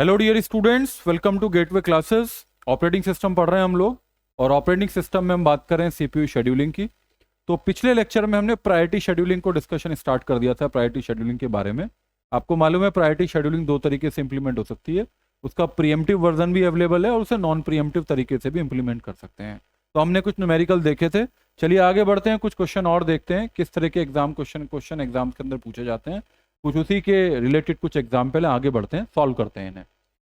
Hello dear students, welcome to Gateway Classes. Operating system पढ़ रहे हैं हम लोग और ऑपरेटिंग सिस्टम में हम बात कर रहे हैं सीपीयू शेड्यूलिंग की। तो पिछले लेक्चर में हमने प्रायोरिटी शेड्यूलिंग को डिस्कशन स्टार्ट कर दिया था, प्रायोरिटी शेड्यूलिंग के बारे में। आपको मालूम है प्रायोरिटी शेड्यूलिंग दो तरीके से इंप्लीमेंट हो सकती है। उसका प्रीएम्प्टिव वर्जन भी अवेलेबल है और उसे नॉन प्रीएम्प्टिव तरीके से भी इंप्लीमेंट कर सकते हैं। तो हमने कुछ न्यूमेरिकल देखे थे। चलिए आगे बढ़ते हैं, कुछ क्वेश्चन और देखते हैं किस तरह के क्वेश्चन एग्जाम के अंदर पूछे जाते हैं। कुछ उसी के रिलेटेड कुछ एग्जाम्पल है, आगे बढ़ते हैं, सॉल्व करते हैं इन्हें।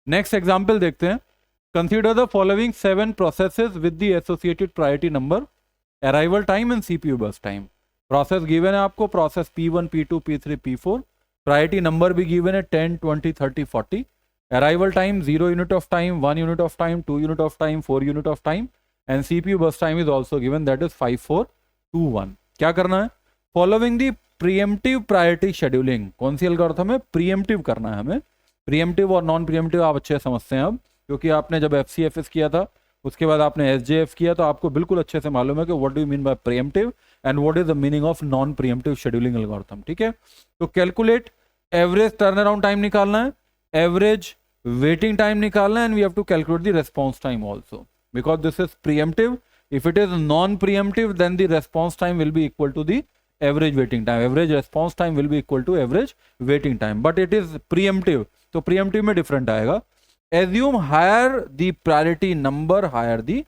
नेक्स्ट एग्जाम्पल देखते हैं। Consider the following 7 processes with the associated priority number, arrival time and CPU burst time. Process given है आपको, process P1, P2, P3, P4। Priority number भी गिवन है 10, 20, 30, 40। Arrival time 0 unit of time, 1 unit of time, 2 unit of time, 4 unit of time and CPU burst time is also given, that is 5, 4, 2, 1। क्या करना है? Following दी pre-emptive priority scheduling. कौन सी algorithm है? Pre-emptive करना है हमें। प्रीएम्प्टिव और नॉन प्रीएम्प्टिव आप अच्छे समझते हैं अब, क्योंकि आपने जब FCFS किया था उसके बाद आपने SJF किया, तो आपको बिल्कुल अच्छे से मालूम है कि what do you mean by preemptive and what is the meaning of non preemptive scheduling algorithm. ठीक है, तो calculate average turn around time निकालना है, एवरेज वेटिंग टाइम निकालना है, and we have to calculate the response time also, because this is preemptive. If it is non preemptive then the response time will be equal to the average waiting time, average response time will be equal to average waiting time, but it is preemptive, तो preemptive में different आएगा। Assume higher the priority number, higher the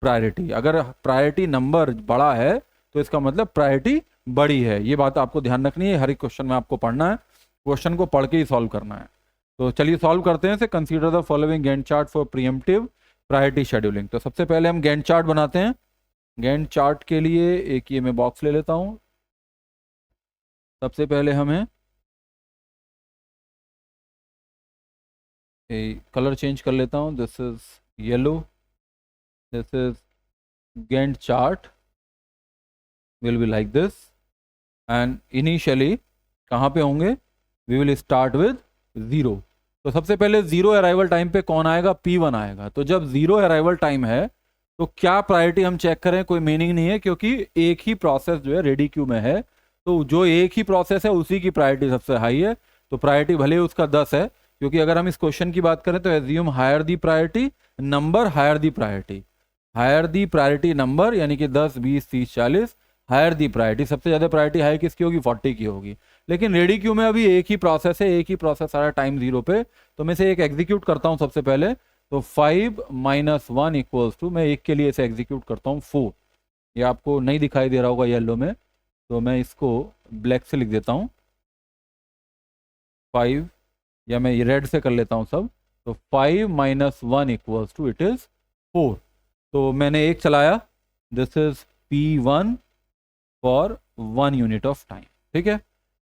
priority. अगर priority number बड़ा है तो इसका मतलब priority बड़ी है। ये बात आपको ध्यान रखनी है, हर एक क्वेश्चन में आपको पढ़ना है, क्वेश्चन को पढ़ के ही सॉल्व करना है। तो चलिए सॉल्व करते हैं। Consider the following Gantt chart for pre-emptive priority scheduling. तो सबसे पहले हम गैंट चार्ट बनाते हैं। गैंट चार्ट के लिए एक ये मैं बॉक्स ले लेता हूं। सबसे पहले हमें कलर चेंज कर लेता हूं। This is yellow, this is Gantt chart will be like this, and initially कहाँ पे होंगे? We will start with 0। तो सबसे पहले 0 अराइवल टाइम पे कौन आएगा? P1 आएगा। तो जब 0 अराइवल टाइम है तो क्या प्रायोरिटी हम चेक करें? कोई मीनिंग नहीं है, क्योंकि एक ही प्रोसेस जो है रेडी क्यू में है, तो जो एक ही प्रोसेस है उसी की प्रायोरिटी सबसे हाई है। तो प्रायोरिटी भले ही उसका 10 है, क्योंकि अगर हम इस क्वेश्चन की बात करें तो assume higher the priority number, higher the priority, higher the priority number यानी कि 10, 20, 30, 40, हायर दी प्रायोरिटी। सबसे ज्यादा प्रायोरिटी हाई किसकी होगी? 40 की होगी। लेकिन रेडी क्यू में अभी एक ही प्रोसेस है, एक ही प्रोसेस आ रहा है टाइम 0 पे, तो मैं इसे एक एग्जीक्यूट करता हूं सबसे पहले। तो 5 - 1 इक्वल्स टू, मैं एक के लिए इसे एग्जीक्यूट करता हूँ 4। ये आपको नहीं दिखाई दे रहा होगा येलो में, तो मैं इसको ब्लैक से लिख देता हूँ 5, या मैं ये रेड से कर लेता हूँ सब। तो 5 - 1 इक्वल्स टू इट इज 4। तो मैंने एक चलाया, this is P1 for 1 unit of time. ठीक है,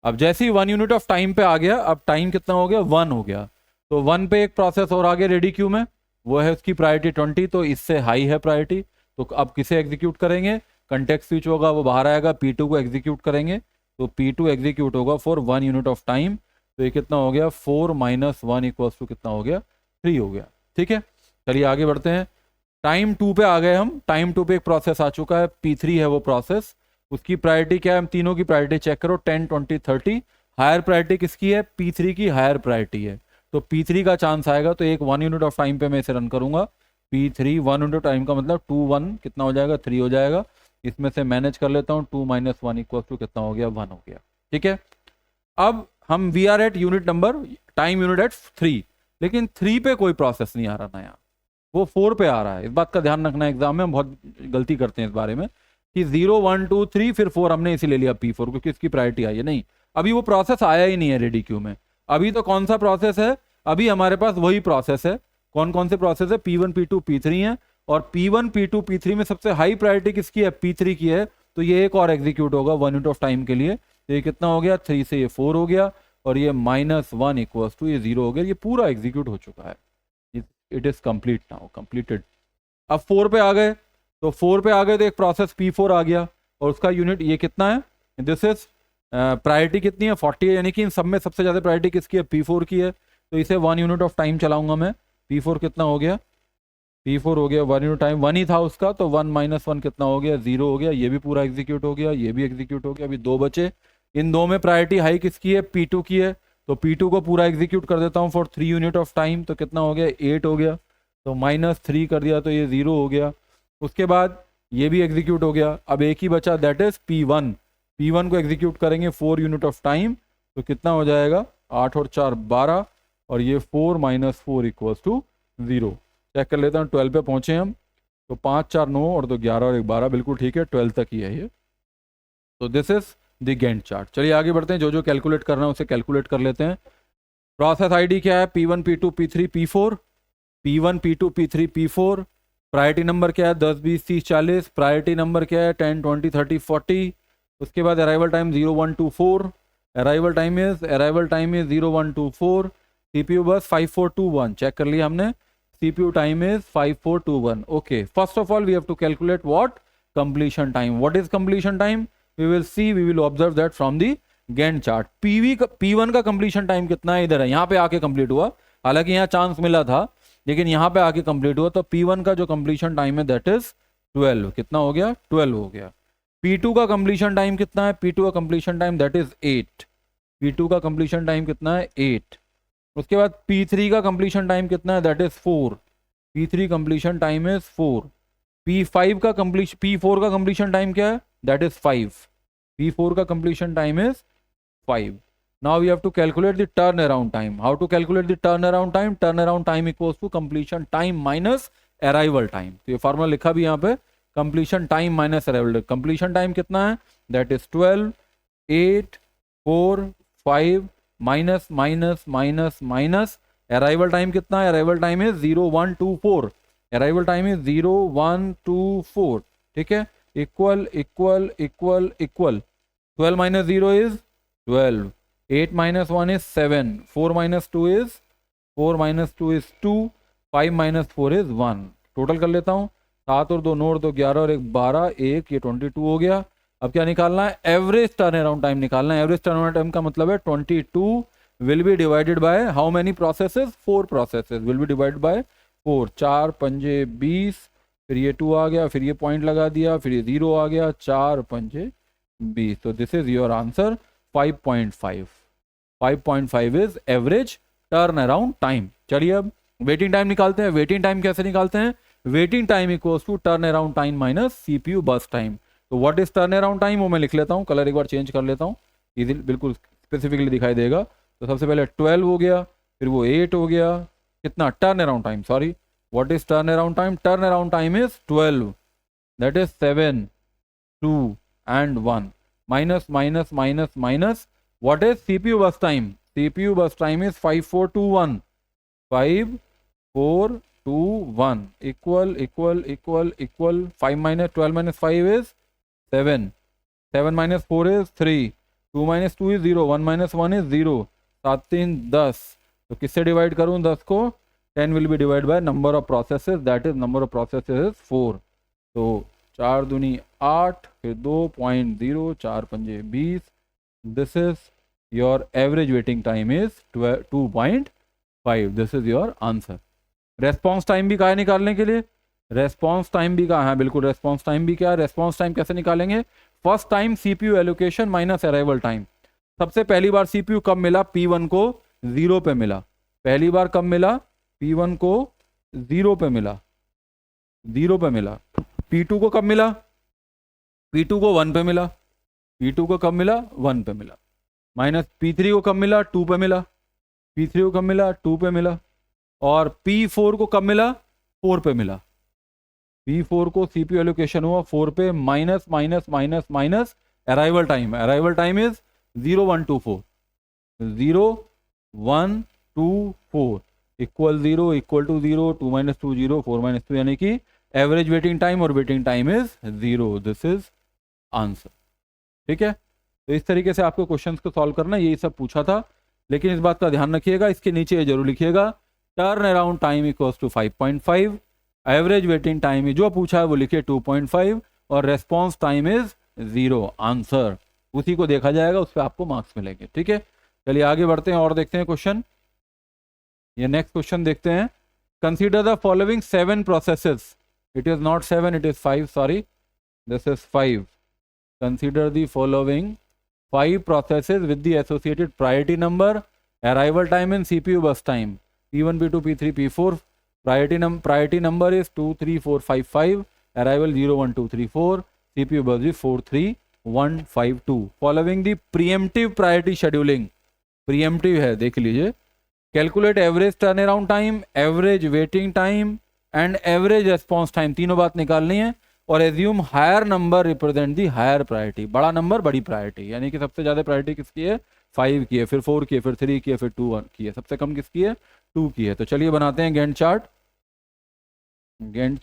अब जैसे ही 1 यूनिट ऑफ टाइम पे आ गया, अब टाइम कितना हो गया? 1 हो गया। तो 1 पे एक प्रोसेस और आ गया रेडी क्यू में, वो है उसकी प्रायोरिटी 20, तो इससे हाई है प्रायोरिटी। तो अब किसे एग्जीक्यूट करेंगे? कंटेक्स्ट स्विच होगा, वो बाहर आएगा, P2 को एग्जीक्यूट करेंगे। तो P2 एग्जीक्यूट होगा फॉर 1 यूनिट ऑफ टाइम। तो ये कितना हो गया? 4 - 1 इक्वल्स टू कितना हो गया? 3 हो गया। ठीक है, चलिए आगे बढ़ते हैं। टाइम 2 पे आ गए हम। टाइम 2 पे एक प्रोसेस आ चुका है, P3 है वो प्रोसेस। उसकी प्रायोरिटी क्या है? हम तीनों की प्रायोरिटी चेक करो, 10, 20, 30। हायर प्रायोरिटी किसकी है? P3 की हायर प्रायोरिटी है, तो P3 का चांस आएगा। तो एक 1 यूनिट ऑफ टाइम पे मैं इसे रन करूंगा। P3 1 यूनिट ऑफ टाइम का मतलब 2, 1 कितना हो जाएगा? 3 हो जाएगा। इसमें से मैनेज कर लेता हूँ, 2 - 1 इक्वल टू कितना हो गया? 1 हो गया। ठीक है, अब हम we are at unit number, time unit at 3, लेकिन 3 पे कोई प्रोसेस नहीं आ रहा नया, वो 4 पे आ रहा है। इस बात का ध्यान रखना, एग्जाम में हम बहुत गलती करते हैं इस बारे में कि 0, 1, 2, 3 फिर 4 हमने इसी ले लिया P4, क्योंकि इसकी प्रायोरिटी आई है। नहीं, अभी वो प्रोसेस आया ही नहीं है रेडी क्यू में। अभी तो कौन सा प्रोसेस है? अभी हमारे पास वही प्रोसेस है। कौन कौन से प्रोसेस है? P1, P2, P3 है, और P1, P2, P3 में सबसे हाई प्रायोरिटी किसकी है? P3 की है। तो ये एक और एग्जीक्यूट होगा 1 यूनिट ऑफ टाइम के लिए। तो ये कितना हो गया? 3 से ये 4 हो गया, और ये -1 इक्वल्स टू ये 0 हो गया। ये पूरा एग्जीक्यूट हो चुका है, it is complete now, completed. अब 4 पे आ गए, तो 4 पे आ गए तो एक प्रोसेस P4 आ गया, और उसका यूनिट ये कितना है? दिस इज प्रायोरिटी कितनी है? 40 है, यानी कि इन सब में सबसे ज्यादा प्रायोरिटी किसकी है? P4 की है। तो इसे 1 यूनिट ऑफ टाइम चलाऊंगा मैं। P4 कितना हो गया? P4 हो गया 1 यूनिट टाइम, 1 ही था उसका, तो 1 - 1 कितना हो गया? 0 हो गया। ये भी पूरा एग्जीक्यूट हो गया, ये भी एग्जीक्यूट हो गया। अभी 2 बचे, इन 2 में प्रायोरिटी हाई किसकी है? P2 की है। तो P2 को पूरा एग्जीक्यूट कर देता हूँ फॉर 3 यूनिट ऑफ टाइम, तो कितना हो गया 8 हो गया, तो -3 कर दिया तो ये 0 हो गया। उसके बाद ये भी एग्जीक्यूट हो गया, अब एक ही बचा दैट इज P1। P1 को एग्जीक्यूट करेंगे 4 यूनिट ऑफ टाइम, तो कितना हो जाएगा 8 और 4 12, और ये 4 - 4 = 0। चेक कर लेता हूँ 12 पे पहुँचे हम, तो 5 4 9 और 2 11 और 1 12, बिल्कुल ठीक है, 12 तक ही है ये। तो this is the Gantt chart. चलिए आगे बढ़ते हैं, जो जो कैलकुलेट करना है उसे कैलकुलेट कर लेते हैं। प्रोसेस आईडी क्या है, P1 P2 P3 P4, P1 P2 P3 P4। Priority number क्या है 10 20 30 40, प्रायोरिटी नंबर क्या है 10 20 30 40। उसके बाद arrival time 0 1 2 4, arrival time is 0 1 2 4। CPU बस 5 4 2 1, चेक कर लिया हमने, CPU time is 5 4 2 1। Okay, first of all we have to calculate what, completion time. What is completion time, we will observe that from the Gantt chart। P1 का completion time कितना है, इधर है, यहाँ पे आके कंप्लीट हुआ, हालांकि यहाँ चांस मिला था लेकिन यहाँ पे आके कंप्लीट हुआ। तो P1 का जो कंप्लीशन टाइम है दैट इज 12। कितना हो गया 12 हो गया। P2 का कंप्लीशन टाइम कितना है, P2 का completion time that is 8। P2 का कंप्लीशन टाइम कितना है 8। उसके बाद P3 का कंप्लीशन टाइम कितना है that is 4। P3 completion time is 4। P4 का कंप्लीशन टाइम क्या है दैट इज 5। P4 का completion time is 5. Now we have to calculate the turnaround time. How to calculate the turnaround time? Turnaround time equals to completion time minus arrival time. तो ये formula लिखा भी यहाँ पे, completion time minus arrival time। completion time कितना है that is 12 8 4 5 minus arrival time कितना है, arrival time is 0 1 2 4। arrival time is 0 1 2 4, ठीक है, equal 12 minus 0 is 12, 8 minus 1 is 7, 4 minus 2 is 2, 5 minus 4 is 1। Total कर लेता हूँ, 7 और 2 9 और 2 11 और 1 12, 1 ये 22 हो गया। अब क्या निकालना है, एवरेज टर्न अराउंड टाइम निकालना है। एवरेज टर्न अराउंड टाइम का मतलब है 22 will be divided by how many processes, 4 processes will be divided by 4। 4 पंजे 20, फिर ये 2 आ गया, फिर ये पॉइंट लगा दिया, फिर ये 0 आ गया, 4 पंजे 20। तो this is your answer 5.5। 5.5 is average turn around time. चलिए अब वेटिंग टाइम निकालते हैं। वेटिंग टाइम कैसे निकालते हैं, waiting time equals to turn around time minus CPU burst time. तो what is turn around time, वो मैं लिख लेता हूँ, कलर एक बार चेंज कर लेता हूँ, इजी बिल्कुल स्पेसिफिकली दिखाई देगा। तो सबसे पहले 12 हो गया, फिर वो 8 हो गया, कितना turn around time, sorry what is turn around time, turn around time is 12, that is 7 2 and 1 minus what is CPU bus time, CPU bus time is 5 4 2 1, 5 4 2 1 equal 5 minus 12 minus 5 is 7, 7 minus 4 is 3, 2 minus 2 is 0, 1 minus 1 is 0, 7 3 10। तो किससे divide करूं 10 को, 10 will be divided by number of processes, that is number of processes is 4। तो 4 दूनी 8, फिर 2.0, 4 पंजे 20। This is your average waiting time is 2.5। This is your answer. Response time भी कहा है निकालने के लिए, रेस्पॉन्स टाइम भी कहा है, बिल्कुल रेस्पॉन्स टाइम भी क्या है, रेस्पॉन्स टाइम कैसे निकालेंगे, first time CPU allocation minus arrival time. सबसे पहली बार CPU कब मिला, P1 को 0 पे मिला, पहली बार कब मिला, P1 को 0 पे मिला, 0 पे मिला। P2 को कब मिला, P2 को 1 पे मिला, P2 को कब मिला 1 पे मिला। माइनस P3 को कब मिला 2 पे मिला, P3 को कब मिला 2 पे मिला। और P4 को कब मिला 4 पे मिला, P4 को CPU एलोकेशन हुआ 4 पे, minus minus minus minus arrival time, arrival time is 0 1 2 4, 0 1 2 4 equal 0 equal to 0, 2 minus 2 0, 4 minus 2, यानी कि एवरेज वेटिंग टाइम और waiting time is 0। This is answer. ठीक है, तो इस तरीके से आपको क्वेश्चंस को सॉल्व करना, यही सब पूछा था। लेकिन इस बात का ध्यान रखिएगा, इसके नीचे ये जरूर लिखिएगा turn around time equals to 5.5, average waiting time जो पूछा है वो लिखिए 2.5, और रेस्पॉन्स टाइम इज 0। आंसर उसी को देखा जाएगा, उस पर आपको मार्क्स मिलेंगे। ठीक है, चलिए आगे बढ़ते हैं और देखते हैं क्वेश्चन। ये नेक्स्ट क्वेश्चन देखते हैं। Consider the following 7 processes, it is not 7, it is 5, sorry, this is 5. Consider the following 5 processes with the associated priority number arrival time in CPU burst time P1 P2 P3 P4 priority number is 2 3 4 5 5 arrival 0 1 2 3 4 CPU bus is 4 3 1 5 2 following the preemptive priority scheduling preemptive है देख लीजिए calculate average turn around time average waiting time and average response time तीनों बात निकालनी है और assume higher number represent the higher priority बड़ा number बड़ी प्रायोरिटी यानी कि सबसे ज्यादा प्रायोरिटी किसकी है 5 की है फिर 4 की है फिर 3 की है फिर 2 की है सबसे कम किसकी है 2 की है। तो चलिए बनाते हैं गैंट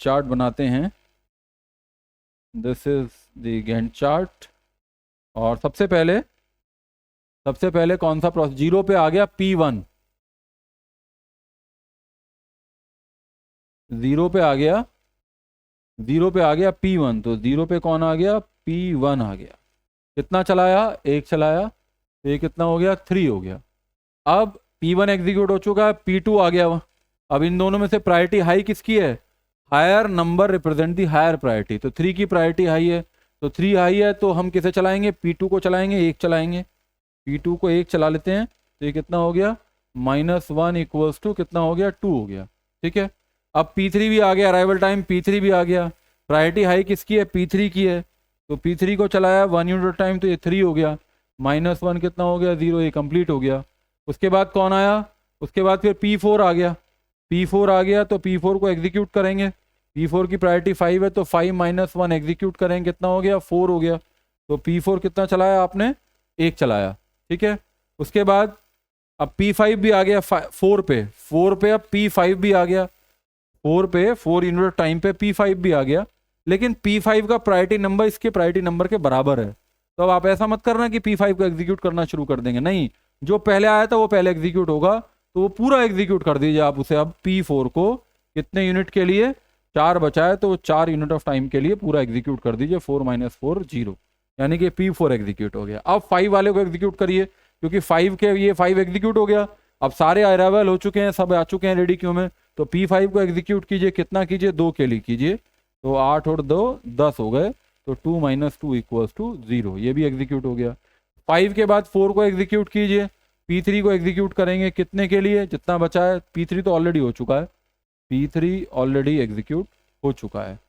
चार्ट बनाते हैं। This is the Gantt chart और सबसे पहले कौन सा प्रोसेस 0 पे आ गया P1 0 पे आ गया P1 तो 0 पे कौन आ गया P1 आ गया कितना चलाया 1 चलाया तो ये कितना हो गया 3 हो गया। अब P1 एग्जीक्यूट हो चुका है P2 आ गया अब इन दोनों में से प्रायोरिटी हाई किसकी है higher number represent the higher priority तो 3 की प्रायोरिटी हाई है तो 3 हाई है तो हम किसे चलाएंगे P2 को चलाएंगे 1 चलाएंगे P2 को 1 चला लेते हैं तो ये कितना हो गया -1 इक्वल्स टू कितना हो गया 2 हो गया ठीक है। अब P3 भी आ गया अराइवल टाइम P3 भी आ गया प्रायोरिटी हाई किसकी है P3 की है तो P3 को चलाया 1 यूनिट टाइम तो ये 3 हो गया -1 कितना हो गया 0 ये कंप्लीट हो गया। उसके बाद कौन आया उसके बाद फिर P4 आ गया तो P4 को एग्जीक्यूट करेंगे P4 की प्रायोरिटी 5 है तो 5 - 1 एग्जीक्यूट करेंगे कितना हो गया 4 हो गया तो P4 कितना चलाया आपने 1 चलाया ठीक है। उसके बाद अब P5 भी आ गया 4 पे अब P5 भी आ गया 4 यूनिट टाइम पे P5 भी आ गया लेकिन P5 का प्रायोरिटी नंबर इसके प्रायोरिटी नंबर के बराबर है तो अब आप ऐसा मत करना कि P5 को एग्जीक्यूट करना शुरू कर देंगे नहीं जो पहले आया था वो पहले एग्जीक्यूट होगा तो वो पूरा एग्जीक्यूट कर दीजिए आप उसे। अब P4 को कितने यूनिट के लिए 4 बचा है तो 4 यूनिट ऑफ टाइम के लिए पूरा एग्जीक्यूट कर दीजिए 4 - 4 0 यानी कि P4 एग्जीक्यूट हो गया। अब 5 वाले को एग्जीक्यूट करिए क्योंकि 5 के ये 5 एग्जीक्यूट हो गया अब सारे अराइवल हो चुके हैं सब आ चुके हैं रेडी क्यू में तो P5 को एग्जीक्यूट कीजिए कितना कीजिए 2 के लिए कीजिए तो 8 और 2 10 हो गए तो 2 - 2 इक्वल्स टू 0 ये भी एग्जीक्यूट हो गया। 5 के बाद 4 को एग्जीक्यूट कीजिए P3 को एग्जीक्यूट करेंगे कितने के लिए जितना बचा है P3 तो ऑलरेडी हो चुका है P3 ऑलरेडी एग्जीक्यूट हो चुका है।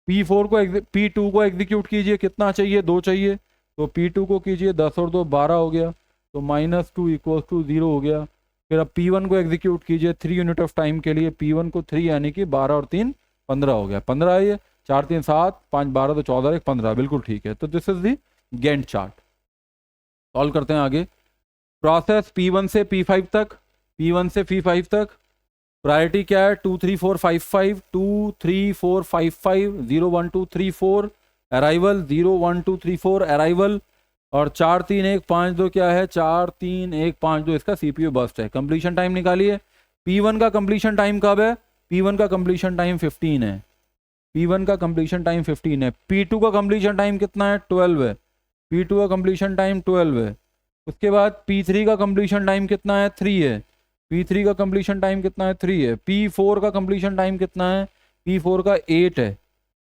P2 को एग्जीक्यूट कीजिए कितना चाहिए 2 चाहिए तो P2 को कीजिए 10 और 2 12 हो गया तो -2 इक्वल्स टू 0 हो गया। फिर अब P1 को एग्जीक्यूट कीजिए 3 यूनिट ऑफ टाइम के लिए P1 को 3 यानी कि 12 और 3 15 हो गया 15 ये 4 3 7 5 12 तो 14 1 15 बिल्कुल ठीक है। तो this is the Gantt chart. Solve करते हैं आगे। प्रोसेस P1 से P5 तक प्रायोरिटी क्या है 2 3 4 5 5 2 3 4 5 5 0 1 2 3 4 अराइवल 0 1 2 3 4 अराइवल और 4 3 1 5 2 क्या है 4 3 1 5 2 इसका CPU बर्स्ट है। कंप्लीशन टाइम निकालिए P1 का कंप्लीशन टाइम कब है P1 का कंप्लीशन टाइम 15 है P1 का कंप्लीशन टाइम 15 है। P2 का कंप्लीशन टाइम कितना है 12 है P2 का कंप्लीशन टाइम 12 है। उसके बाद P3 का कंप्लीशन टाइम कितना है 3 है P3 का कंप्लीशन टाइम कितना है 3 है। P4 का कंप्लीशन टाइम कितना है P4 का 8 है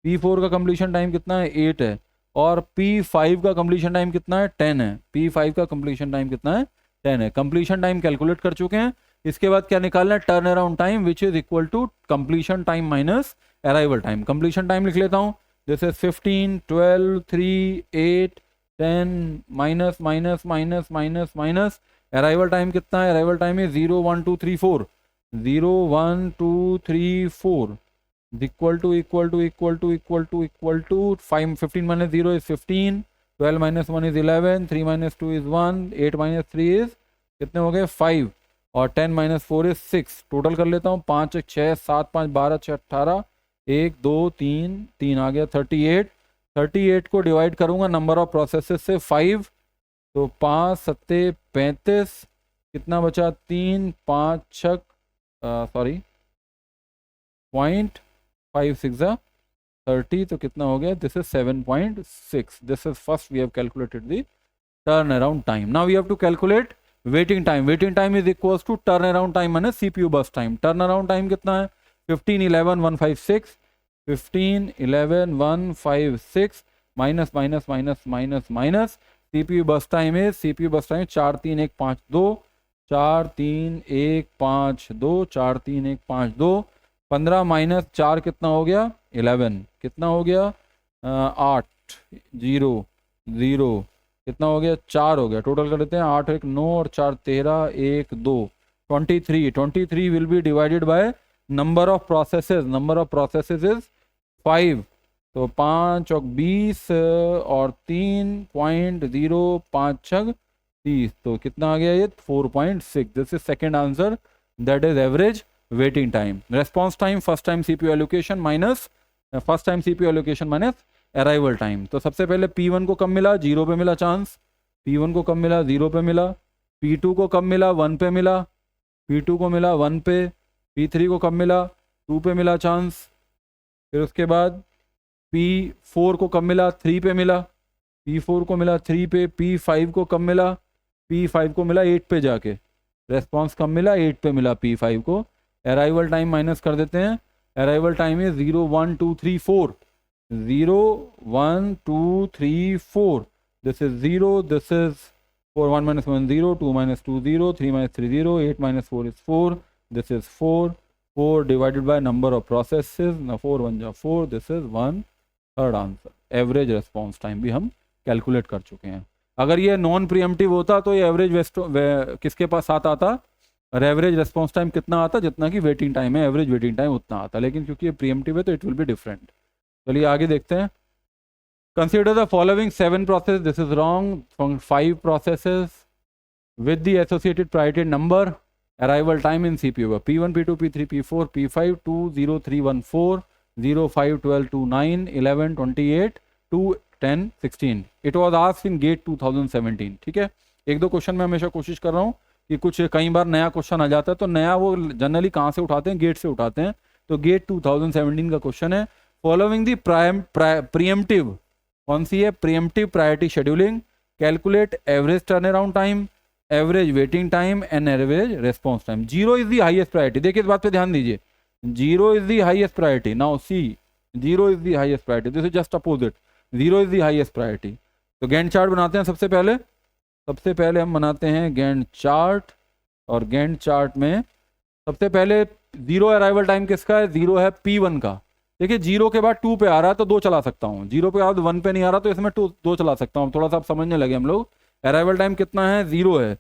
P4 का कंप्लीशन टाइम कितना है 8 है और P5 का कंप्लीशन टाइम कितना है 10 है P5 का कंप्लीशन टाइम कितना है 10 है। कंप्लीशन टाइम कैलकुलेट कर चुके हैं। इसके बाद क्या निकालना है turn around time which is equal to completion time minus arrival time. Completion time लिख लेता हूँ this is 15 12 3 8 10 minus minus minus minus minus arrival time कितना है अराइवल टाइम है 0 1 2 3 4 0 1 2 3 4 equal to 5 15 minus 0 is 15 12 minus 1 is 11 3 minus 2 is 1 8 minus 3 is कितने हो गए 5 और 10 माइनस 4 इज 6। टोटल कर लेता हूँ 5 1 6 7 5 12 6 18 1 2 3 3 आ गया 38 को डिवाइड करूंगा नंबर ऑफ प्रोसेसेस से 5 तो 5 7 35 कितना बचा 3 5 6 सॉरी 0.5 30 तो कितना हो गया this is 7.6। This is first we have calculated the turn around time. Now we have to calculate waiting time is equals to turn around time minus CPU burst time. Turn around time कितना है 15 11 156 15 11 156 minus minus minus minus minus CPU burst time 4 3 1 5 2 4 3 1 5 2, 4 3 1 5 2, 15 minus 4 कितना हो गया 11, कितना हो गया 8 0 0, कितना हो गया 4 हो गया, टोटल कर देते हैं 8 1 9 और 4 13 1 2 23, 23 will be divided by number of processes, number of processes is 5, तो 5 और 20 और 3.05 छग 30, तो कितना आ गया ये 4.6, this is second answer, that is average waiting time. Response time first time CPU allocation minus first time CPU allocation minus arrival time. तो सबसे पहले P1 को कब मिला 0 पे मिला चांस, P1 को कब मिला 0 पे मिला, P2 को कब मिला 1 पे मिला, P2 को मिला 1 पे, P3 को कब मिला 2 पे मिला चांस, फिर उसके बाद P4 को कब मिला 3 पे मिला, P4 को मिला 3 पे, P5 को कब मिला, P5 को मिला 8 पे जाके, रेस्पॉन्स कब मिला 8 पे मिला P5 को। अराइवल टाइम माइनस कर देते हैं, अराइवल टाइम है 0 1 2 3 4, 0 1 2 3 4, this is 0, this is 4, 1 minus 1 0, 2 minus 2 0, 3 minus 3 0, 8 minus 4 is 4, this is 4, 4 divided by number of processes, now 4 1 जा 4, this is 1 third answer. Average response time भी हम कैलकुलेट कर चुके हैं। अगर ये नॉन प्रीएम्प्टिव होता तो ये एवरेज किसके पास साथ आता, और एवरेज रेस्पॉन्स टाइम कितना आता, जितना कि वेटिंग टाइम है एवरेज वेटिंग टाइम उतना आता, लेकिन क्योंकि ये प्रीएम्प्टिव है तो इट विल बी डिफरेंट। चलिए आगे देखते हैं। Consider the following 7 process, this is wrong, from 5 processes with the associated priority number, arrival time in CPU P1 P2 P3 P4 P5 2 0 3 1 4 0 5 12 2 9 11 28 2 10 16, it was asked in GATE 2017। ठीक है, एक दो question में हमेशा कोशिश कर रहा हूँ कि कुछ कई बार नया क्वेश्चन आ जाता है, तो नया वो जनरली कहाँ से उठाते हैं, गेट से उठाते हैं। तो गेट 2017 का क्वेश्चन है, फॉलोइंग दी प्रीएम्प्टिव, कौन सी है pre-emptive priority scheduling, calculate average turn around time, average waiting time and average response time. 0 is the highest priority, देखिए इस बात पे ध्यान दीजिए, 0 is the highest priority. Now see 0 is the highest priority, this is just opposite, 0 is the highest priority. तो Gantt chart बनाते हैं। सबसे पहले हम बनाते हैं गैंट चार्ट, और गैंट चार्ट में सबसे पहले 0 अराइवल टाइम किसका है, 0 है P1 का। देखिए 0 के बाद 2 पे आ रहा है तो 2 चला सकता हूँ, 0 पे बाद 1 पे नहीं आ रहा तो इसमें 2 चला सकता हूँ। थोड़ा सा आप समझने लगे हम लोग, अराइवल टाइम कितना है 0 है,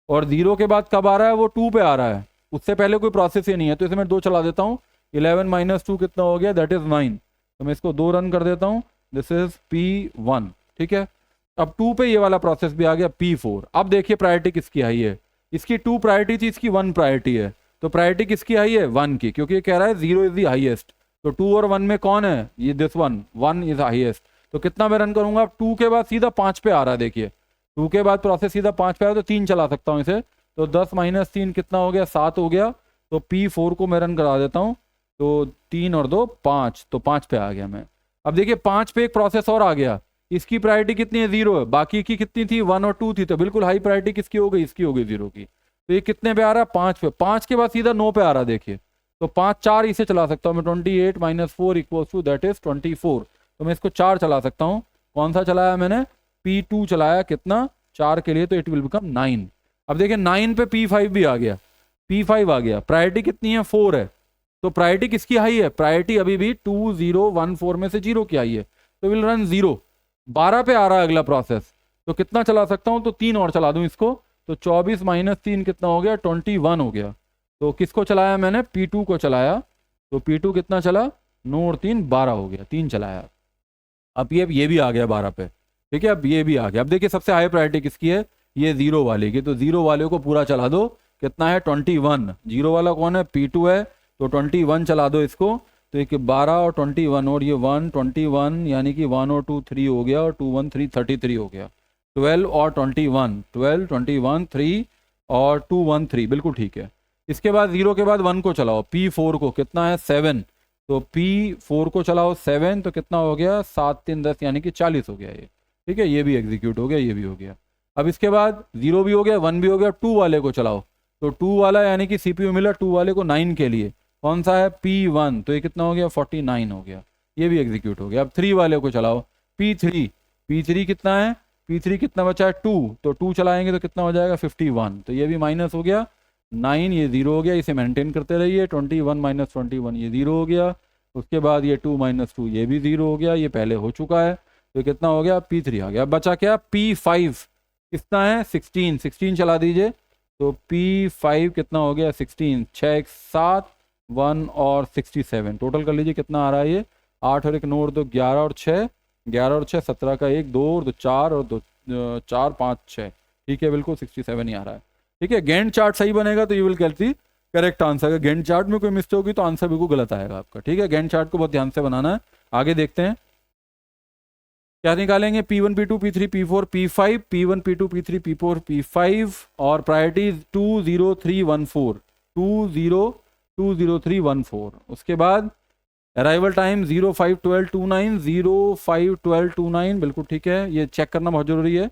और 0 के बाद कब आ रहा है वो 2 पे आ रहा है, उससे पहले कोई प्रोसेस ही नहीं है, तो इसमें 2 चला देता हूँ। 11 माइनस 2 कितना हो गया, दैट इज 9, तो मैं इसको 2 रन कर देता हूँ, दिस इज P1। ठीक है, अब 2 पे ये वाला प्रोसेस भी आ गया P4। अब देखिए प्रायोरिटी किसकी हाई है, इसकी 2 प्रायोरिटी थी, इसकी 1 प्रायोरिटी है, तो प्रायोरिटी किसकी हाई है 1 की, क्योंकि ये कह रहा है 0 इज द हाईएस्ट, तो 2 और 1 में कौन है, ये दिस 1 इज हाईएस्ट। तो कितना मैं रन करूंगा, 2 के बाद सीधा 5 पे आ रहा है, देखिए 2 के बाद प्रोसेस सीधा 5 पे आ रहा है, तो 3 चला सकता हूँ इसे, तो 10 माइनस 3 कितना हो गया 7 हो गया, तो P4 को मैं रन करा देता हूँ, तो 3 और 2 5, तो 5 पे आ गया मैं। अब देखिए 5 पे एक प्रोसेस और आ गया, इसकी प्रायोरिटी कितनी है 0 है, बाकी की कितनी थी 1 और 2 थी, तो बिल्कुल हाई प्रायोरिटी किसकी हो गई, इसकी हो गई 0 की। तो ये कितने पे आ रहा है 5 पे, 5 के बाद सीधा 9 पे आ रहा है, देखिए तो 5 4 इसे चला सकता हूँ मैं, 28 minus 4 equals to that is 24, तो मैं इसको 4 चला सकता हूँ। कौन सा चलाया मैंने, P2 चलाया, कितना 4 के लिए, तो इट विल बिकम 9। अब देखिए 9 पे P5 भी आ गया, P5 आ गया, प्रायोरिटी कितनी है 4 है, तो प्रायोरिटी किसकी हाई है, प्रायोरिटी अभी भी 2 0 1 4 में से 0 की आई है, तो विल रन 0। 12 पे आ रहा है अगला प्रोसेस, तो कितना चला सकता हूँ, तो 3 और चला दूं इसको, तो 24 माइनस 3 कितना हो गया 21 हो गया। तो किसको चलाया मैंने, P2 को चलाया, तो P2 कितना चला 9 और 3 12 हो गया, 3 चलाया। अब ये भी आ गया 12 पे, ठीक है, अब ये भी आ गया। अब देखिए सबसे हाई प्रायोरिटी किसकी है, ये 0 वाले की, तो 0 वाले को पूरा चला दो, कितना है 21, 0 वाला कौन है P2 है, तो 21 चला दो इसको, तो एक 12 और 21 और ये 1 21, यानी कि 1 और 2 3 हो गया, और 2 1 3 33 हो गया, 12 और 21 12 21 3 और 2 1 3, बिल्कुल ठीक है। इसके बाद 0 के बाद 1 को चलाओ, P4 को, कितना है 7, तो P4 को चलाओ 7, तो कितना हो गया 7 3 10, यानी कि 40 हो गया ये। ठीक है, ये भी एग्जीक्यूट हो गया, ये भी हो गया। अब इसके बाद 0 भी हो गया 1 भी हो गया, 2 वाले को चलाओ, तो 2 वाला यानी कि CPU मिला 2 वाले को 9 के लिए, कौन सा है P1, तो ये कितना हो गया 49 हो गया, ये भी एग्जीक्यूट हो गया। अब 3 वाले को चलाओ, P3 कितना है P3 कितना बचा है 2, तो 2 चलाएंगे तो कितना हो जाएगा 51, तो ये भी माइनस हो गया, 9 ये 0 हो गया, इसे मेंटेन करते रहिए, 21 माइनस 21 ये 0 हो गया, उसके बाद ये 2 माइनस 2 ये भी 0 हो गया, ये पहले हो चुका है, तो कितना हो गया P3 आ गया। बचा क्या P5 कितना है 16, 16 चला दीजिए, तो P5 कितना हो गया 16, 6 1 7 1 और 67, टोटल कर लीजिए कितना आ रहा है ये 8 और 1 9 और 2 11 और 6 11 और 6 17 का 1 2 और 2 4 और 2 4 5 6, ठीक है बिल्कुल 67 ही आ रहा है। ठीक है, गैंट चार्ट सही बनेगा तो you will get the correct answer. अगर गैंट चार्ट में कोई मिस्टेक होगी तो आंसर बिल्कुल गलत आएगा आपका। ठीक है, गैंट चार्ट को बहुत ध्यान से बनाना है। आगे देखते हैं क्या निकालेंगे, P1 P2 P3 P4 P5, P1 P2 P3 P4 P5 और प्रायोरिटी 20314 20314। उसके बाद अराइवल टाइम 051229 051229 बिल्कुल ठीक है, ये चेक करना बहुत जरूरी है,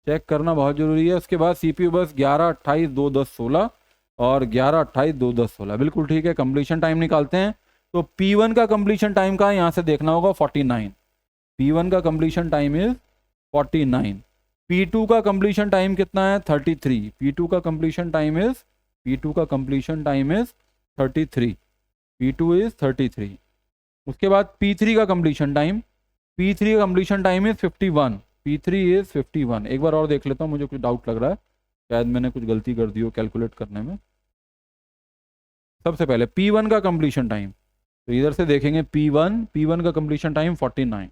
चेक करना बहुत जरूरी है। उसके बाद CPU बस 11 28 2 10 16 और 11 28 2 10 16 बिल्कुल ठीक है। कंप्लीशन टाइम निकालते हैं, तो P1 का कंप्लीशन टाइम का यहाँ से देखना होगा 49, P1 का कंप्लीशन टाइम इज 49, P2 का कंप्लीशन टाइम कितना है 33, P2 का कंप्लीशन टाइम इज P2 का completion time is 33, P2 is 33। उसके बाद P3 का कंप्लीशन टाइम, P3 का completion time is 51, P3 is 51। एक बार और देख लेता हूँ, मुझे कुछ डाउट लग रहा है, शायद मैंने कुछ गलती कर दी हो कैलकुलेट करने में। सबसे पहले P1 का कंप्लीशन टाइम, तो इधर से देखेंगे P1 का कंप्लीशन टाइम 49,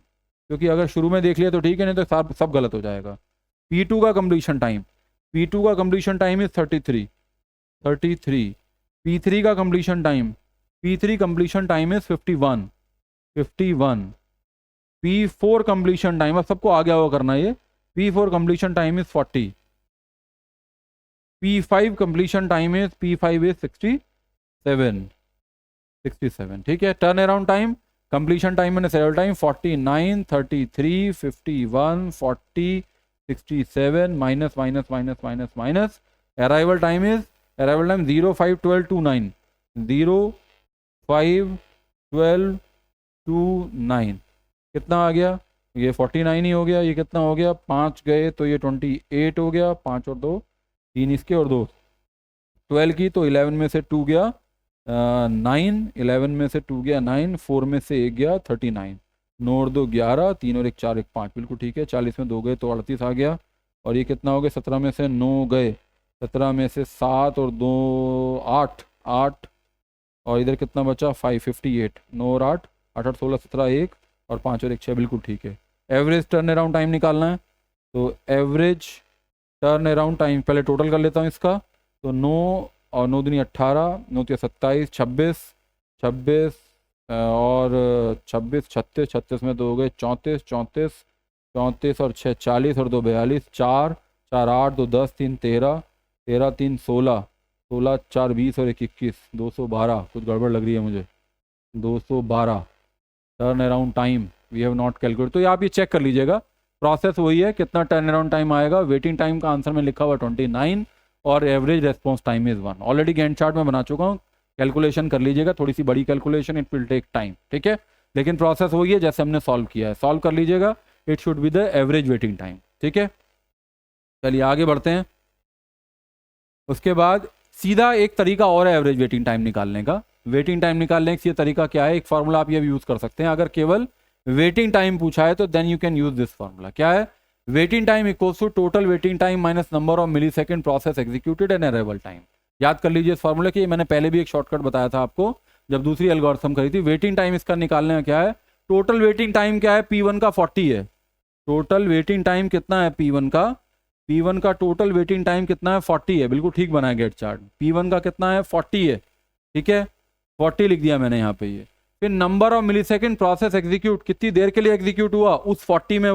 क्योंकि अगर शुरू में देख लिया तो ठीक है, नहीं तो सब गलत हो जाएगा। P2 का कंप्लीशन टाइम, P2 का कंप्लीशन टाइम इज 33, P3 का completion time, P3 completion time is 51, P4 completion time, अब सबको आगे हुआ करना है, P4 completion time is 40, P5 completion time is 67। ठीक है, turn around time, completion time मैंने सेवल time 49 33 51 40 67 minus minus minus minus minus. Arrival time 051229 051229 कितना आ गया, ये 49 ही हो गया, ये कितना हो गया 5 गए तो ये 28 हो गया, 5 और 2 3 इसके और 2 12 की, तो 11 में से 2 गया 9, 11 में से 2 गया 9, 4 में से 1 गया 39, 9 और 2 11, 3 और 1 4 1 5 बिल्कुल ठीक है। 40 में 2 गए तो 38 आ गया, और ये कितना हो गया 17 में से 9 गए, 17 में से 7 और 2 8 8 और इधर कितना बचा 58, 9 और 8 8 8 16 17 1 और 5 और 1 6 बिल्कुल ठीक है। एवरेज टर्न अराउंड टाइम निकालना है, तो एवरेज टर्न अराउंड टाइम पहले टोटल कर लेता हूँ इसका, तो 9 और 9 दूनी 18, 9 3 27 26 26 और 26 36 36 में 2 हो गए 34 34 34 और 6 40 और 2 42 4 4 8 2 10 3 13 13 3 16 16 4 20 और 1 21 212, कुछ गड़बड़ लग रही है मुझे, 212 turn around time we have not calculate. तो ये आप ये चेक कर लीजिएगा, प्रोसेस वही है, कितना टर्न अराउंड टाइम आएगा। वेटिंग टाइम का आंसर में लिखा हुआ 29 और average response time is 1। Already Gantt chart में बना चुका हूँ, कैलकुलेशन कर लीजिएगा, थोड़ी सी बड़ी calculation, it will take time. ठीक है, लेकिन प्रोसेस वही है जैसे हमने सॉल्व किया है, सॉल्व कर लीजिएगा, it should be the average waiting time. ठीक है, चलिए आगे बढ़ते हैं। उसके बाद सीधा एक तरीका और है एवरेज वेटिंग टाइम निकालने का। वेटिंग टाइम निकालने का ये तरीका क्या है, एक फॉर्मूला आप ये भी यूज कर सकते हैं। अगर केवल वेटिंग टाइम पूछा है तो then you can use this formula. क्या है, waiting time equals to total waiting time minus number of millisecond process executed and arrival time. याद कर लीजिए इस फॉर्मूले की, मैंने पहले भी एक शॉर्टकट बताया था आपको जब दूसरी एल्गोरिथम करी थी। वेटिंग टाइम इसका निकालने का क्या है, टोटल वेटिंग टाइम क्या है, P1 का 40 है। टोटल वेटिंग टाइम कितना है P1 का, P1 का टोटल वेटिंग टाइम कितना है 40 है, बिल्कुल ठीक बनाया गेट चार्ट। P1 का कितना है 40 है, ठीक है 40 लिख दिया मैंने यहाँ पे। ये फिर number of millisecond process execute, कितनी देर के लिए एग्जीक्यूट हुआ उस 40 में,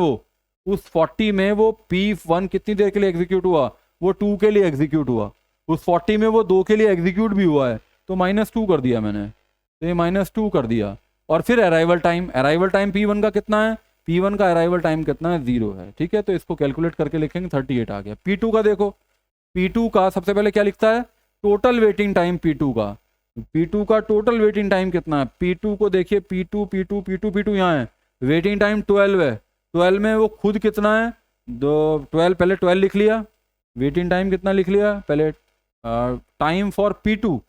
उस 40 में वो P1 कितनी देर के लिए एग्जीक्यूट हुआ, वो 2 के लिए एग्जीक्यूट हुआ। उस 40 में वो 2 के लिए एग्जीक्यूट भी हुआ है, तो -2 कर दिया मैंने, तो ये -2 कर दिया। और फिर arrival time, arrival time P1 का कितना है, P1 का अराइवल टाइम कितना है 0 है। ठीक है, तो इसको कैलकुलेट करके लिखेंगे 38 आ गया। P2 का देखो, P2 का सबसे पहले क्या लिखता है, टोटल वेटिंग टाइम P2 का, P2 का टोटल वेटिंग टाइम कितना है, P2 को देखिए P2 यहाँ है, वेटिंग टाइम 12 है, 12 में वो खुद कितना है 12 पहले 12 लिख लिया, वेटिंग टाइम कितना लिख लिया पहले, time for P2,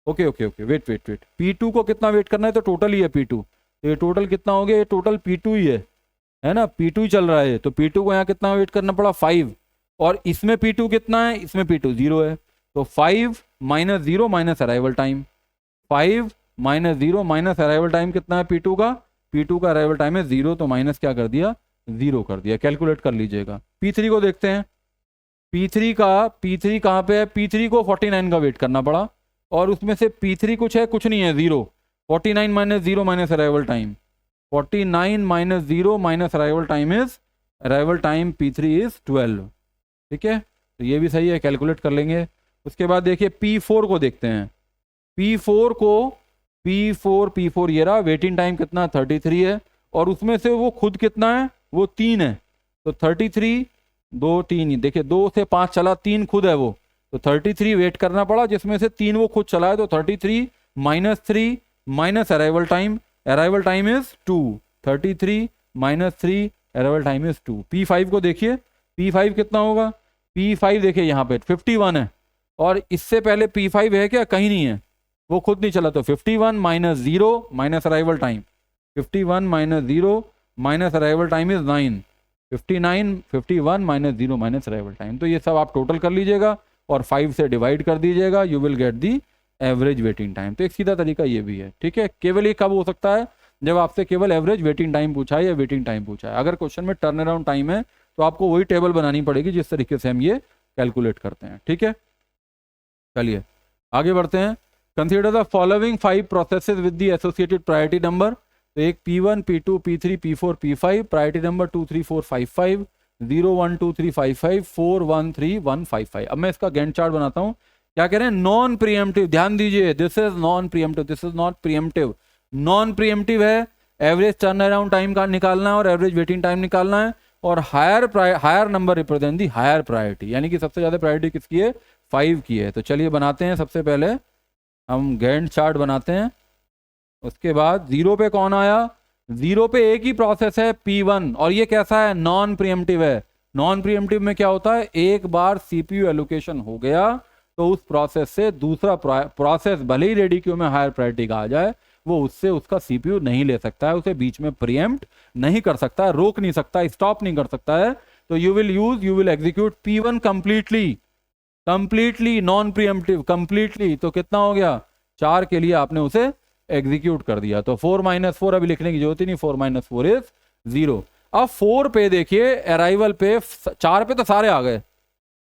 okay okay okay, wait wait wait, P2 को कितना वेट करना है, तो टोटल ही है P2, तो ये टोटल कितना हो गया, ये टोटल P2 ही है ना, P2 ही चल रहा है, तो P2 को यहाँ कितना वेट करना पड़ा 5, और इसमें P2 कितना है, इसमें P2 0 है, तो 5 minus 0 minus arrival time, 5 minus 0 minus arrival time कितना है P2 का, P2 का अराइवल टाइम है 0, तो माइनस क्या कर दिया, 0 कर दिया, कैलकुलेट कर लीजिएगा। P3 को देखते हैं, P3 कहाँ पे है, P3 को 49 का वेट करना पड़ा, और उसमें से P3 कुछ है, कुछ नहीं है, 0, 49 minus 0 minus arrival time, 49 minus 0 minus arrival time is, arrival time P3 is 12, ठीक है, तो ये भी सही है, कैलकुलेट कर लेंगे। उसके बाद देखिए P4 को देखते हैं, P4 ये रहा, वेटिंग टाइम कितना 33 है, और उसमें से वो खुद कितना है, वो 3 है, तो 33 2 3, देखिए 2 से 5 चला, 3 खुद है वो, तो 33 वेट करना पड़ा, जिसमें से 3 वो खुद चला है, तो 33 minus 3 minus arrival time, arrival time is 2, 33 minus 3 arrival time is 2। P5 को देखिए, P5 कितना होगा, P5 देखिए यहाँ पे 51 है, और इससे पहले P5 है क्या, कहीं नहीं है, वो खुद नहीं चला, तो 51 minus 0 minus arrival time, 51 minus 0 minus arrival time is 9, 51 minus 0 minus arrival time, तो ये सब आप टोटल कर लीजिएगा और 5 से डिवाइड कर दीजिएगा, you will get the average waiting time. तो एक सीधा तरीका ये भी है, ठीक है, केवल ये कब हो सकता है, जब आपसे केवल एवरेज वेटिंग टाइम पूछा है या वेटिंग टाइम पूछा है। अगर क्वेश्चन में टर्न अराउंड टाइम है तो आपको वही टेबल बनानी पड़ेगी जिस तरीके से हम ये कैलकुलेट करते हैं, ठीक है। चलिए आगे बढ़ते हैं। Consider the following 5 processes with the associated priority number, तो एक P1 P2 P3 P4 P5, priority number 2 3 4 5 5, 0 1 2 3 5 5 4 1 3 1 5 5। अब मैं इसका गैंट चार्ट बनाता हूं। क्या कह रहे हैं, नॉन प्रीएम्प्टिव, ध्यान दीजिए, this is non pre-emptive, this is not pre-emptive. Non pre-emptive है, एवरेज टर्न अराउंड टाइम का निकालना है और एवरेज वेटिंग टाइम निकालना है, और higher number represent the higher priority, यानी कि सबसे ज्यादा प्रायोरिटी किसकी है, 5 की है। तो चलिए बनाते हैं, सबसे पहले हम गैंट चार्ट बनाते हैं। उसके बाद 0 पे कौन आया, 0 पे एक ही प्रोसेस है P1, और ये कैसा है, नॉन प्रीएम्प्टिव है। नॉन प्रीएम्प्टिव में क्या होता है, एक बार CPU एलोकेशन हो गया तो उस प्रोसेस से दूसरा प्रोसेस भले ही रेडी क्यू में हायर प्रायोरिटी का आ जाए, वो उससे उसका CPU नहीं ले सकता है, उसे बीच में प्रीएम्प्ट नहीं कर सकता, रोक नहीं सकता, स्टॉप नहीं कर सकता है। तो you will execute P1 completely non pre-emptive completely, तो कितना हो गया, 4 के लिए आपने उसे एग्जीक्यूट कर दिया। तो 4 माइनस 4 अभी लिखने की जरूरत ही नहीं, 4 माइनस 4 इज 0। अब 4 पे देखिए, अराइवल पे 4 पे तो सारे आ गए,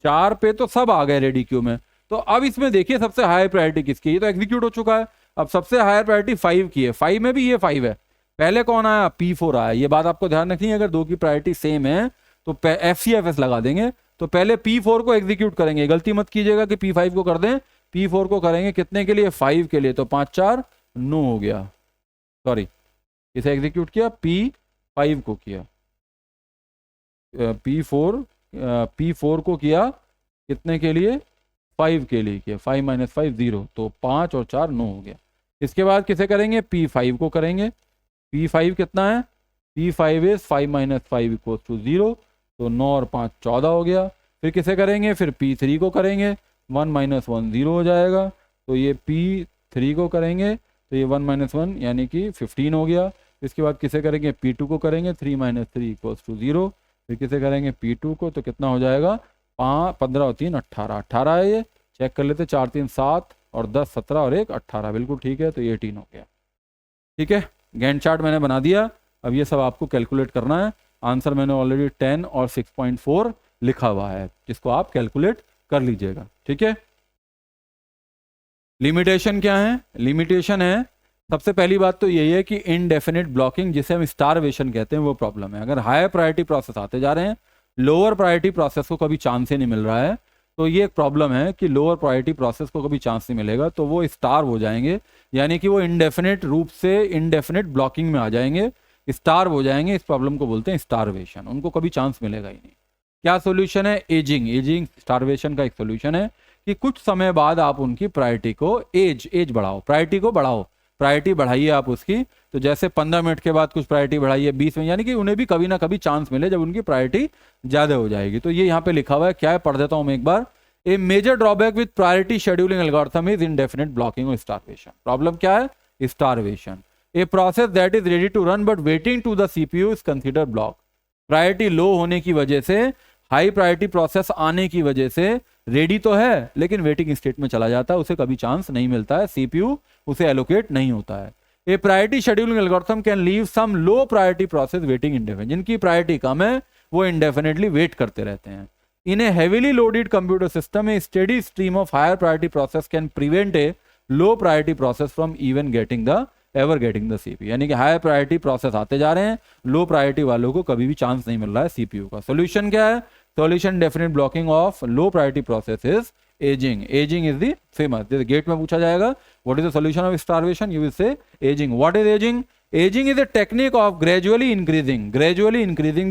4 पे तो सब आ गए रेडी क्यू में। तो अब इसमें देखिए सबसे हाई प्रायोरिटी किसकी, ये तो एग्जीक्यूट हो चुका है। अब सबसे हायर प्रायोरिटी 5 की है, 5 में भी ये 5 है। पहले कौन आया, P4 आया। ये बात आपको ध्यान रखनी है, अगर दो की प्रायोरिटी सेम है तो FCFS लगा देंगे। तो पहले P4 को एग्जीक्यूट करेंगे, गलती मत कीजिएगा कि P5 को कर दें, P4 को करेंगे कितने के लिए, 5 के लिए। तो 5 4 9 हो गया, सॉरी इसे एग्जीक्यूट किया, P5 को किया, P4 को किया कितने के लिए, 5 के लिए किया, 5 माइनस 5 0, तो 5 और 4 9 हो गया। इसके बाद किसे करेंगे, P5 को करेंगे। P5 कितना है, P5 is 5 minus 5 equal to 0, तो 9 और 5 14 हो गया। फिर किसे करेंगे, फिर P3 को करेंगे, 1 माइनस 1 0 हो जाएगा। तो ये P3 को करेंगे तो ये 1 माइनस 1 यानी कि 15 हो गया। इसके बाद किसे करेंगे, P2 को करेंगे, 3 माइनस 3 इक्वल्स टू 0। फिर किसे करेंगे, P2 को, तो कितना हो जाएगा, 15 और 3 18, 18 है ये, चेक कर लेते, 4 3 7 और 10 17 और 1 18, बिल्कुल ठीक है। तो ये 18 हो गया, ठीक है। गैंट चार्ट मैंने बना दिया, अब ये सब आपको कैलकुलेट करना है। आंसर मैंने ऑलरेडी 10 और 6.4 लिखा हुआ है, जिसको आप कैलकुलेट कर लीजिएगा, ठीक है। लिमिटेशन क्या है, लिमिटेशन है, सबसे पहली बात तो यही है कि इनडेफिनिट ब्लॉकिंग, जिसे हम स्टारवेशन कहते हैं, वो प्रॉब्लम है। अगर हायर प्रायोरिटी प्रोसेस आते जा रहे हैं, लोअर प्रायोरिटी प्रोसेस को कभी चांस ही नहीं मिल रहा है, तो ये एक प्रॉब्लम है कि लोअर प्रायोरिटी प्रोसेस को कभी चांस नहीं मिलेगा, तो वो स्टार हो जाएंगे, यानी कि वो इनडेफिनिट रूप से इनडेफिनिट ब्लॉकिंग में आ जाएंगे, स्टार हो जाएंगे। इस प्रॉब्लम को बोलते हैं स्टारवेशन, उनको कभी चांस मिलेगा ही नहीं। क्या सोल्यूशन है, एजिंग स्टारवेशन का एक सोल्यूशन है कि कुछ समय बाद आप उनकी प्रायोरिटी को एज बढ़ाओ, प्रायोरिटी को बढ़ाओ। प्रायोरिटी बढ़ाइए आप उसकी, तो जैसे 15 मिनट के बाद कुछ प्रायोरिटी बढ़ाइए 20 में, यानी कि उन्हें भी कभी ना कभी चांस मिले जब उनकी प्रायोरिटी ज़्यादा हो जाएगी। तो ये यहाँ पे लिखा हुआ है, क्या है पढ़ देता हूँ मैं एक बार। A major drawback with priority scheduling algorithm is indefinite blocking और स्टारवेशन। प्रॉब्लम क्या है? Starvation. A process that is ready to run but waiting to the CPU is consider block. Priority low होने की वजह से, हाई प्रायोरिटी प्रोसेस आने की वजह से रेडी तो है लेकिन वेटिंग स्टेट में चला जाता है, उसे कभी चांस नहीं मिलता है, सीपीयू उसे एलोकेट नहीं होता है। A priority scheduling algorithm can leave some low priority process waiting indefinite. जिनकी प्रायोरिटी कम है वो इंडेफिनेटली वेट करते रहते हैं। In a heavily loaded computer system a steady stream of higher priority process can prevent a low priority process from even getting the ever getting the CPU. यानी कि high priority process आते जा रहे हैं, low priority वालों को कभी भी चांस नहीं मिल रहा है सीपीयू का। सोल्यूशन क्या है? Solution definite blocking of low priority process is aging. Aging is the famous, जैसे गेट में पूछा जाएगा what is the solution of starvation, you will say aging. What is aging? Aging is a technique of gradually increasing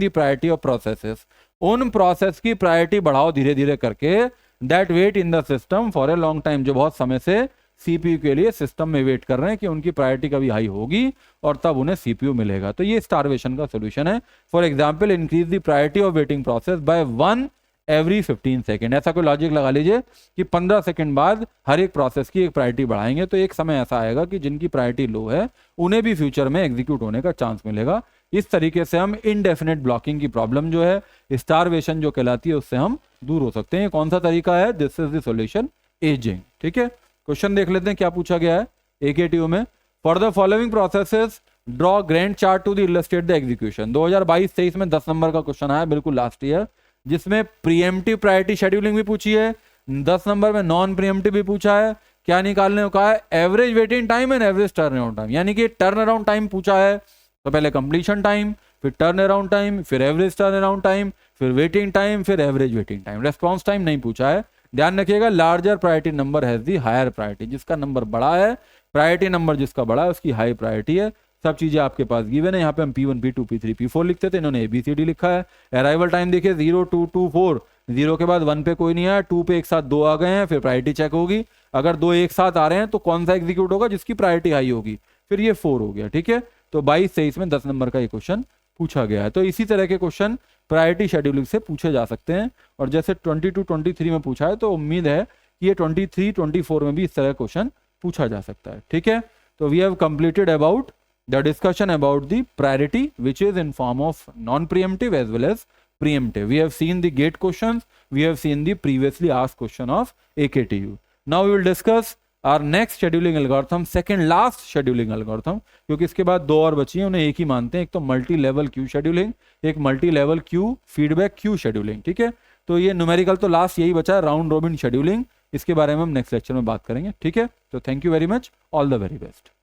the priority of processes. उन process की priority बढ़ाओ धीरे धीरे करके, that wait in the system for a long time, जो बहुत समय से सीपीयू के लिए सिस्टम में वेट कर रहे हैं कि उनकी प्रायोरिटी कभी हाई होगी और तब उन्हें सीपीयू मिलेगा। तो ये स्टारवेशन का सोल्यूशन है। For example, increase the priority of waiting process by 1 every 15 second. ऐसा कोई लॉजिक लगा लीजिए कि 15 सेकेंड बाद हर एक प्रोसेस की एक प्रायोरिटी बढ़ाएंगे, तो एक समय ऐसा आएगा कि जिनकी प्रायोरिटी लो है उन्हें भी फ्यूचर में एग्जीक्यूट होने का चांस मिलेगा। इस तरीके से हम इनडेफिनेट ब्लॉकिंग की प्रॉब्लम जो है, स्टारवेशन जो कहलाती है, उससे हम दूर हो सकते हैं। कौन सा तरीका है? This is the solution, ageing. ठीक है, क्वेश्चन देख लेते हैं क्या पूछा गया है AKTU में। For the following processes draw grand chart to the illustrate the execution. 2022-23 में 10 नंबर का क्वेश्चन आया, बिल्कुल लास्ट ईयर, जिसमें प्रीएम्प्टिव प्रायोरिटी शेड्यूलिंग भी पूछी है, 10 नंबर में नॉन प्रीएम्प्टिव भी पूछा है। क्या निकालने को कहा है? Average waiting time and average turn around time. यानी कि टर्न अराउंड टाइम पूछा है, तो पहले कंप्लीशन टाइम, फिर टर्न अराउंड टाइम, फिर एवरेज टर्न अराउंड टाइम, फिर वेटिंग टाइम, फिर average waiting time. Response time नहीं पूछा है। ध्यान रखिएगा, larger priority number has the higher priority. जिसका नंबर बड़ा है, प्रायोरिटी नंबर जिसका बड़ा है, उसकी हाई प्रायोरिटी है। सब चीजें आपके पास गिवन है। यहाँ पे हम P1 P2 P3 P4 लिखते थे, इन्होंने ABCD लिखा है। अराइवल टाइम देखिए 0 2 2 4, 0 के बाद 1 पे कोई नहीं आया, 2 पे एक साथ 2 आ गए हैं, फिर प्रायोरिटी चेक होगी। अगर 2 एक साथ आ रहे हैं तो कौन सा एग्जीक्यूट होगा? जिसकी प्रायोरिटी हाई होगी, फिर ये 4 हो गया। ठीक है, तो 22-23 में 10 नंबर का ये क्वेश्चन पूछा गया है। तो इसी तरह के क्वेश्चन प्रायोरिटी शेड्यूलिंग से पूछे जा सकते हैं, और जैसे 22-23 में पूछा है तो उम्मीद है कि ये 23-24 में भी इस तरह क्वेश्चन पूछा जा सकता है। ठीक है, तो we have completed about the discussion about the priority, which is in form of non-preemptive as well as preemptive. We have seen the gate questions, we have seen the previously asked question of AKTU. Now we will discuss our next scheduling algorithm, second last scheduling algorithm, क्योंकि इसके बाद 2 और बची हैं, उन्हें एक ही मानते हैं। एक तो मल्टी लेवल क्यू शेड्यूलिंग, एक multi level Q feedback queue scheduling. ठीक है, तो ये न्यूमेरिकल तो लास्ट यही बचा है, राउंड रॉबिन शेड्यूलिंग। इसके बारे में हम नेक्स्ट लेक्चर में बात करेंगे। ठीक है, तो thank you very much, all the very best.